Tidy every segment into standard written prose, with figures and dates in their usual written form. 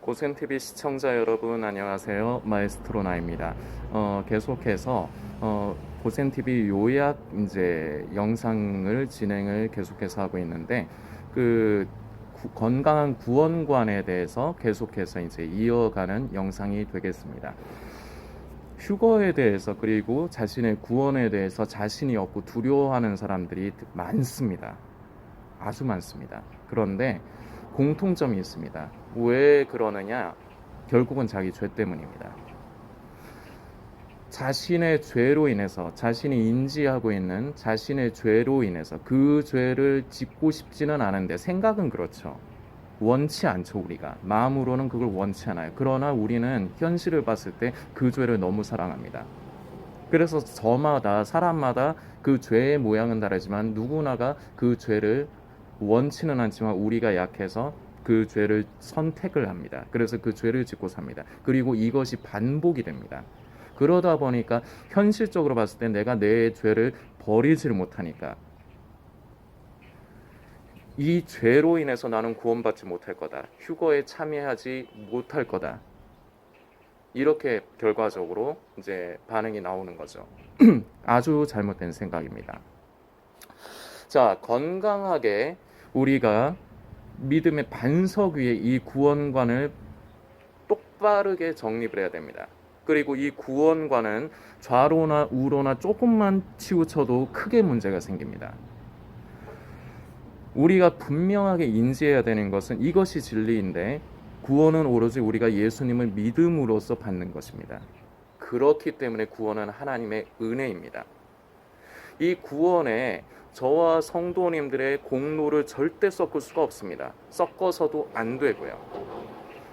고센TV 시청자 여러분 안녕하세요. 마에스트로 나입니다. 계속해서 고센TV 요약 이제 영상을 진행을 계속해서 하고 있는데 건강한 구원관에 대해서 계속해서 이제 이어가는 영상이 되겠습니다. 휴거에 대해서 그리고 자신의 구원에 대해서 자신이 없고 두려워하는 사람들이 많습니다. 아주 많습니다. 그런데 공통점이 있습니다. 왜 그러느냐? 결국은 자기 죄 때문입니다. 자신의 죄로 인해서 자신이 인지하고 있는 자신의 죄로 인해서 그 죄를 짓고 싶지는 않은데 생각은 그렇죠. 원치 않죠. 우리가 마음으로는 그걸 원치 않아요. 그러나 우리는 현실을 봤을 때 그 죄를 너무 사랑합니다. 그래서 저마다 사람마다 그 죄의 모양은 다르지만 누구나가 그 죄를 원치는 않지만 우리가 약해서 그 죄를 선택을 합니다. 그래서 그 죄를 짓고 삽니다. 그리고 이것이 반복이 됩니다. 그러다 보니까 현실적으로 봤을 때 내가 내 죄를 버리지를 못하니까 이 죄로 인해서 나는 구원받지 못할 거다. 휴거에 참여하지 못할 거다. 이렇게 결과적으로 이제 반응이 나오는 거죠. 아주 잘못된 생각입니다. 자, 건강하게 우리가 믿음의 반석 위에 이 구원관을 똑바르게 정립을 해야 됩니다. 그리고 이 구원관은 좌로나 우로나 조금만 치우쳐도 크게 문제가 생깁니다. 우리가 분명하게 인지해야 되는 것은 이것이 진리인데 구원은 오로지 우리가 예수님을 믿음으로써 받는 것입니다. 그렇기 때문에 구원은 하나님의 은혜입니다. 이 구원에 저와 성도님들의 공로를 절대 섞을 수가 없습니다. 섞어서도 안 되고요.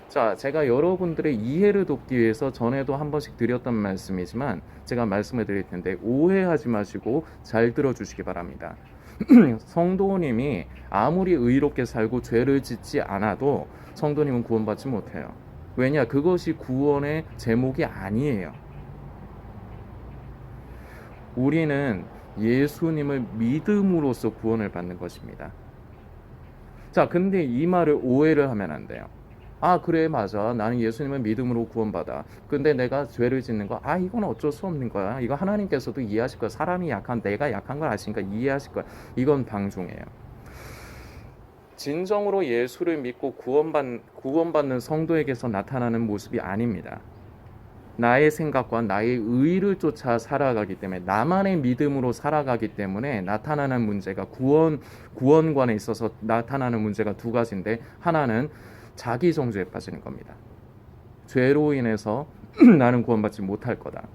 자, 제가 여러분들의 이해를 돕기 위해서 전에도 한 번씩 드렸던 말씀이지만 제가 말씀을 드릴 텐데 오해하지 마시고 잘 들어주시기 바랍니다. 성도님이 아무리 의롭게 살고 죄를 짓지 않아도 성도님은 구원받지 못해요. 왜냐? 그것이 구원의 제목이 아니에요. 우리는 예수님을 믿음으로써 구원을 받는 것입니다. 자, 근데 이 말을 오해를 하면 안 돼요. 아, 그래, 맞아. 나는 예수님을 믿음으로 구원받아. 근데 내가 죄를 짓는 거, 이건 어쩔 수 없는 거야. 이거 하나님께서도 이해하실 거야. 사람이 약한, 내가 약한 걸 아시니까 이해하실 거야. 이건 방종이에요. 진정으로 예수를 믿고 구원받는 성도에게서 나타나는 모습이 아닙니다. 나의 생각과 나의 의를 쫓아 살아가기 때문에 나만의 믿음으로 살아가기 때문에 나타나는 문제가 구원관에 있어서 나타나는 문제가 두 가지인데 하나는 자기 정죄에 빠지는 겁니다. 죄로 인해서 나는 구원받지 못할 거다.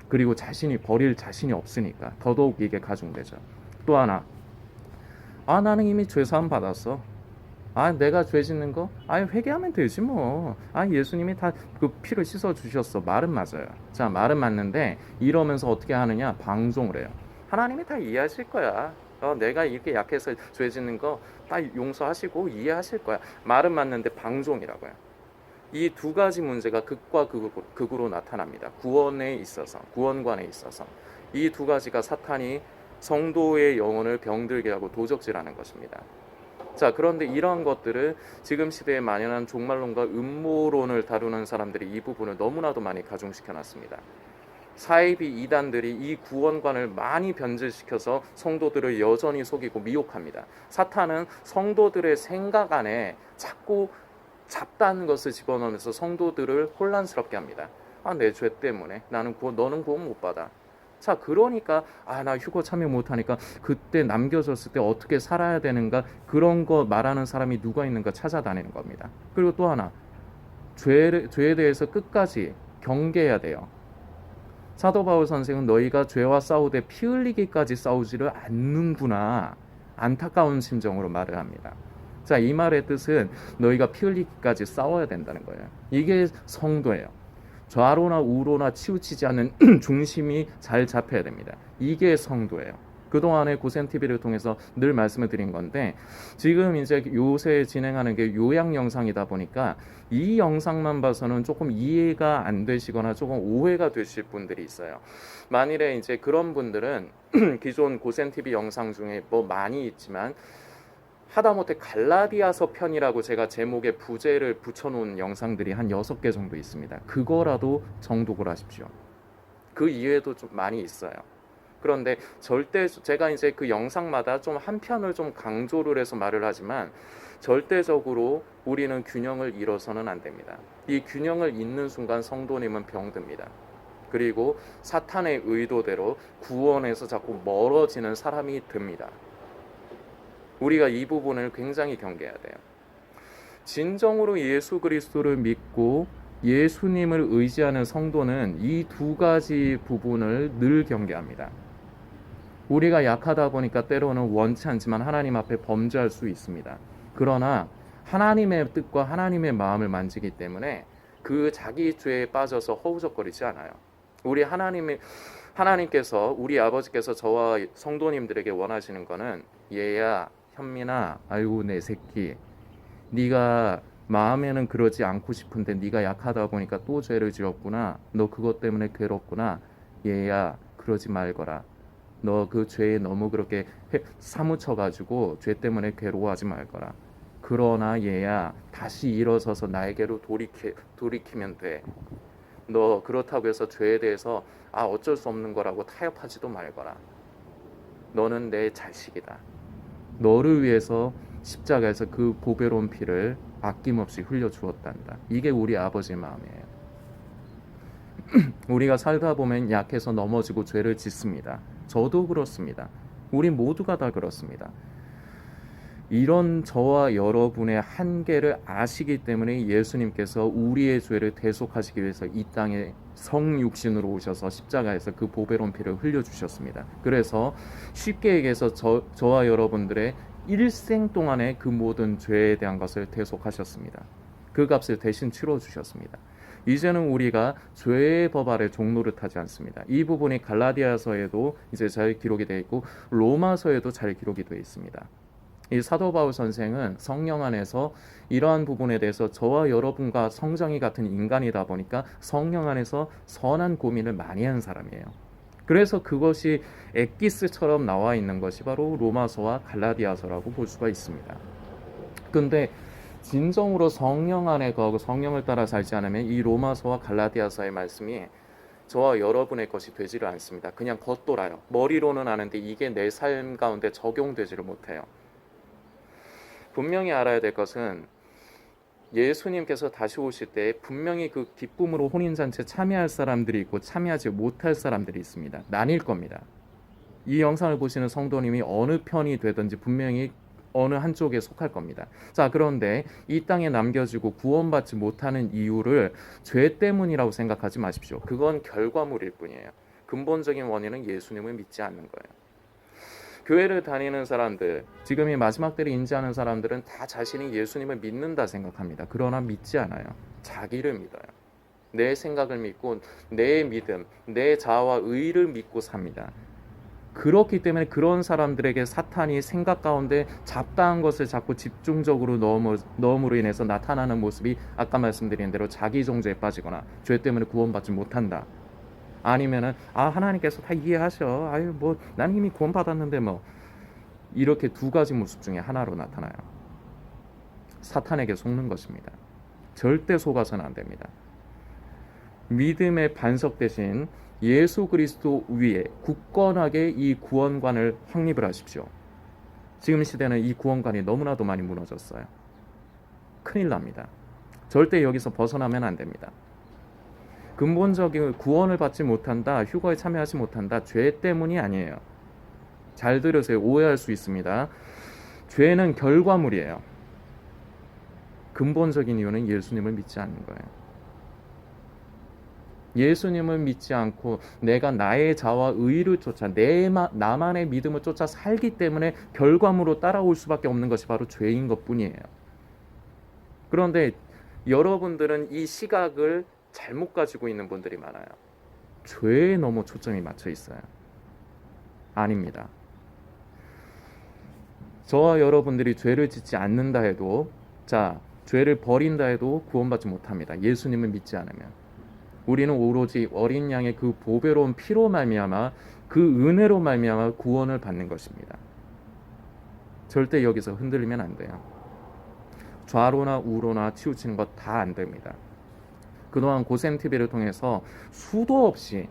그리고 자신이 버릴 자신이 없으니까 더더욱 이게 가중되죠. 또 하나, 나는 이미 죄사함 받았어. 내가 죄 짓는 거? 회개하면 되지 뭐. 예수님이 다 그 피를 씻어 주셨어. 말은 맞아요. 자, 말은 맞는데 이러면서 어떻게 하느냐? 방종을 해요. 하나님이 다 이해하실 거야. 내가 이렇게 약해서 죄 짓는 거 다 용서하시고 이해하실 거야. 말은 맞는데 방종이라고요. 이 두 가지 문제가 극과 극으로 나타납니다. 구원에 있어서, 구원관에 있어서 이 두 가지가 사탄이 성도의 영혼을 병들게 하고 도적질하는 것입니다. 자, 그런데 이러한 것들을 지금 시대에 만연한 종말론과 음모론을 다루는 사람들이 이 부분을 너무나도 많이 가중시켜 놨습니다. 사이비 이단들이 이 구원관을 많이 변질시켜서 성도들을 여전히 속이고 미혹합니다. 사탄은 성도들의 생각 안에 자꾸 잡다한 것을 집어넣으면서 성도들을 혼란스럽게 합니다. 내 죄 때문에 너는 구원 못 받아. 자, 그러니까 나 휴거 참여 못하니까 그때 남겨졌을 때 어떻게 살아야 되는가, 그런 거 말하는 사람이 누가 있는가 찾아다니는 겁니다. 그리고 또 하나, 죄에 대해서 끝까지 경계해야 돼요. 사도 바울 선생은 너희가 죄와 싸우되 피 흘리기까지 싸우지를 않는구나, 안타까운 심정으로 말을 합니다. 자, 이 말의 뜻은 너희가 피 흘리기까지 싸워야 된다는 거예요. 이게 성도예요. 좌로나 우로나 치우치지 않는 중심이 잘 잡혀야 됩니다. 이게 성도예요. 그동안에 고센TV를 통해서 늘 말씀을 드린 건데 지금 이제 요새 진행하는 게 요약 영상이다 보니까 이 영상만 봐서는 조금 이해가 안 되시거나 조금 오해가 되실 분들이 있어요. 만일에 이제 그런 분들은 기존 고센TV 영상 중에 뭐 많이 있지만 하다못해 갈라디아서 편이라고 제가 제목에 부제를 붙여놓은 영상들이 한 6개 정도 있습니다. 그거라도 정독을 하십시오. 그 이외에도 좀 많이 있어요. 그런데 절대 제가 이제 그 영상마다 좀 한 편을 좀 강조를 해서 말을 하지만 절대적으로 우리는 균형을 잃어서는 안 됩니다. 이 균형을 잃는 순간 성도님은 병듭니다. 그리고 사탄의 의도대로 구원에서 자꾸 멀어지는 사람이 됩니다. 우리가 이 부분을 굉장히 경계해야 돼요. 진정으로 예수 그리스도를 믿고 예수님을 의지하는 성도는 이 두 가지 부분을 늘 경계합니다. 우리가 약하다 보니까 때로는 원치 않지만 하나님 앞에 범죄할 수 있습니다. 그러나 하나님의 뜻과 하나님의 마음을 만지기 때문에 그 자기 죄에 빠져서 허우적거리지 않아요. 우리 하나님께서, 우리 아버지께서 저와 성도님들에게 원하시는 거는, 얘야 현민아, 아이고 내 새끼, 네가 마음에는 그러지 않고 싶은데 네가 약하다 보니까 또 죄를 지었구나. 너 그것 때문에 괴롭구나. 얘야 그러지 말거라. 너 그 죄에 너무 그렇게 사무쳐가지고 죄 때문에 괴로워하지 말거라. 그러나 얘야 다시 일어서서 나에게로 돌이키면 돼. 너 그렇다고 해서 죄에 대해서 어쩔 수 없는 거라고 타협하지도 말거라. 너는 내 자식이다. 너를 위해서 십자가에서 그 보배로운 피를 아낌없이 흘려주었단다. 이게 우리 아버지의 마음이에요. 우리가 살다 보면 약해서 넘어지고 죄를 짓습니다. 저도 그렇습니다. 우리 모두가 다 그렇습니다. 이런 저와 여러분의 한계를 아시기 때문에 예수님께서 우리의 죄를 대속하시기 위해서 이 땅에 성육신으로 오셔서 십자가에서 그 보배로운 피를 흘려주셨습니다. 그래서 쉽게 얘기해서 저와 여러분들의 일생 동안의 그 모든 죄에 대한 것을 대속하셨습니다. 그 값을 대신 치러주셨습니다. 이제는 우리가 죄의 법 아래 종노릇하지 않습니다. 이 부분이 갈라디아서에도 이제 잘 기록이 되어 있고 로마서에도 잘 기록이 되어 있습니다. 이 사도 바울 선생은 성령 안에서 이러한 부분에 대해서 저와 여러분과 성정이 같은 인간이다 보니까 성령 안에서 선한 고민을 많이 한 사람이에요. 그래서 그것이 엑기스처럼 나와 있는 것이 바로 로마서와 갈라디아서라고 볼 수가 있습니다. 근데 진정으로 성령 안에 거하고 성령을 따라 살지 않으면 이 로마서와 갈라디아서의 말씀이 저와 여러분의 것이 되지를 않습니다. 그냥 겉돌아요. 머리로는 아는데 이게 내 삶 가운데 적용되지를 못해요. 분명히 알아야 될 것은 예수님께서 다시 오실 때 분명히 그 기쁨으로 혼인잔치에 참여할 사람들이 있고 참여하지 못할 사람들이 있습니다. 나뉠 겁니다. 이 영상을 보시는 성도님이 어느 편이 되든지 분명히 어느 한쪽에 속할 겁니다. 자, 그런데 이 땅에 남겨지고 구원받지 못하는 이유를 죄 때문이라고 생각하지 마십시오. 그건 결과물일 뿐이에요. 근본적인 원인은 예수님을 믿지 않는 거예요. 교회를 다니는 사람들, 지금 이 마지막 때를 인지하는 사람들은 다 자신이 예수님을 믿는다 생각합니다. 그러나 믿지 않아요. 자기를 믿어요. 내 생각을 믿고 내 믿음, 내 자아와 의를 믿고 삽니다. 그렇기 때문에 그런 사람들에게 사탄이 생각 가운데 잡다한 것을 자꾸 집중적으로 넣음으로 인해서 나타나는 모습이 아까 말씀드린 대로 자기 정죄에 빠지거나 죄 때문에 구원받지 못한다. 아니면은 하나님께서 다 이해하셔. 아유 뭐 난 이미 구원받았는데 뭐, 이렇게 두 가지 모습 중에 하나로 나타나요. 사탄에게 속는 것입니다. 절대 속아서는 안 됩니다. 믿음의 반석 대신 예수 그리스도 위에 굳건하게 이 구원관을 확립을 하십시오. 지금 시대는 이 구원관이 너무나도 많이 무너졌어요. 큰일 납니다. 절대 여기서 벗어나면 안 됩니다. 근본적인 구원을 받지 못한다, 휴거에 참여하지 못한다, 죄 때문이 아니에요. 잘 들으세요. 오해할 수 있습니다. 죄는 결과물이에요. 근본적인 이유는 예수님을 믿지 않는 거예요. 예수님을 믿지 않고 내가 나의 자와 의를 쫓아 나만의 믿음을 쫓아 살기 때문에 결과물로 따라올 수밖에 없는 것이 바로 죄인 것뿐이에요. 그런데 여러분들은 이 시각을 잘못 가지고 있는 분들이 많아요. 죄에 너무 초점이 맞춰 있어요. 아닙니다. 저와 여러분들이 죄를 짓지 않는다 해도, 죄를 버린다 해도 구원받지 못합니다. 예수님을 믿지 않으면. 우리는 오로지 어린 양의 그 보배로운 피로 말미암아, 그 은혜로 말미암아 구원을 받는 것입니다. 절대 여기서 흔들리면 안 돼요. 좌로나 우로나 치우치는 것 다 안 됩니다. 그동안 고센TV를 통해서 수도 없이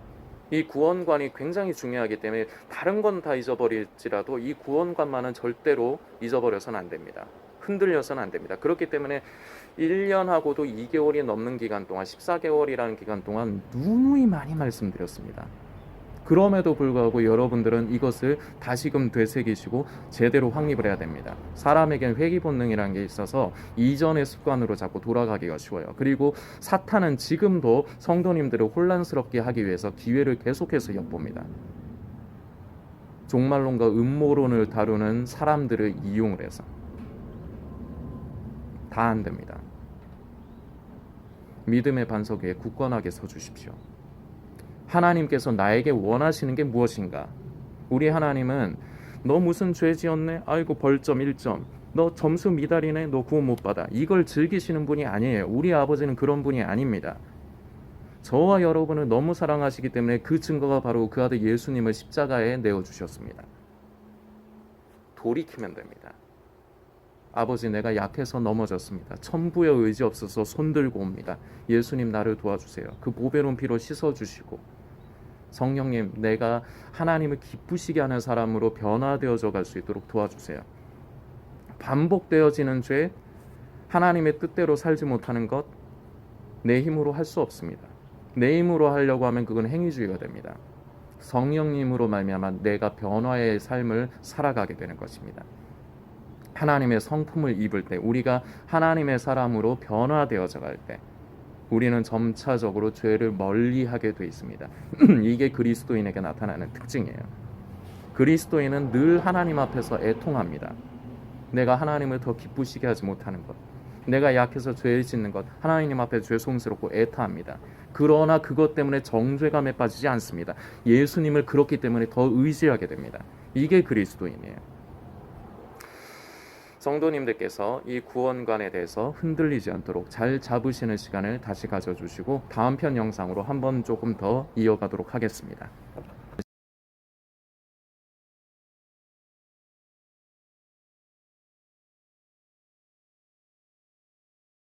이 구원관이 굉장히 중요하기 때문에 다른 건 다 잊어버릴지라도 이 구원관만은 절대로 잊어버려서는 안 됩니다. 흔들려서는 안 됩니다. 그렇기 때문에 1년하고도 2개월이 넘는 기간 동안 14개월이라는 기간 동안 누누이 많이 말씀드렸습니다. 그럼에도 불구하고 여러분들은 이것을 다시금 되새기시고 제대로 확립을 해야 됩니다. 사람에겐 회귀 본능이라는 게 있어서 이전의 습관으로 자꾸 돌아가기가 쉬워요. 그리고 사탄은 지금도 성도님들을 혼란스럽게 하기 위해서 기회를 계속해서 엿봅니다. 종말론과 음모론을 다루는 사람들을 이용을 해서 다 안 됩니다. 믿음의 반석 위에 굳건하게 서 주십시오. 하나님께서 나에게 원하시는 게 무엇인가? 우리 하나님은 너 무슨 죄 지었네? 아이고 벌점 1점. 너 점수 미달이네? 너 구원 못 받아. 이걸 즐기시는 분이 아니에요. 우리 아버지는 그런 분이 아닙니다. 저와 여러분을 너무 사랑하시기 때문에 그 증거가 바로 그 아들 예수님을 십자가에 내어주셨습니다. 돌이키면 됩니다. 아버지, 내가 약해서 넘어졌습니다. 천부의 의지 없어서 손들고 옵니다. 예수님, 나를 도와주세요. 그 보배로운 피로 씻어주시고, 성령님, 내가 하나님을 기쁘시게 하는 사람으로 변화되어져 갈 수 있도록 도와주세요. 반복되어지는 죄, 하나님의 뜻대로 살지 못하는 것, 내 힘으로 할 수 없습니다. 내 힘으로 하려고 하면 그건 행위주의가 됩니다. 성령님으로 말미암아 내가 변화의 삶을 살아가게 되는 것입니다. 하나님의 성품을 입을 때, 우리가 하나님의 사람으로 변화되어져 갈 때 우리는 점차적으로 죄를 멀리하게 돼 있습니다. 이게 그리스도인에게 나타나는 특징이에요. 그리스도인은 늘 하나님 앞에서 애통합니다. 내가 하나님을 더 기쁘시게 하지 못하는 것, 내가 약해서 죄를 짓는 것, 하나님 앞에 죄송스럽고 애타합니다. 그러나 그것 때문에 정죄감에 빠지지 않습니다. 예수님을 그렇기 때문에 더 의지하게 됩니다. 이게 그리스도인이에요. 성도님들께서 이 구원관에 대해서 흔들리지 않도록 잘 잡으시는 시간을 다시 가져주시고 다음 편 영상으로 한번 조금 더 이어가도록 하겠습니다.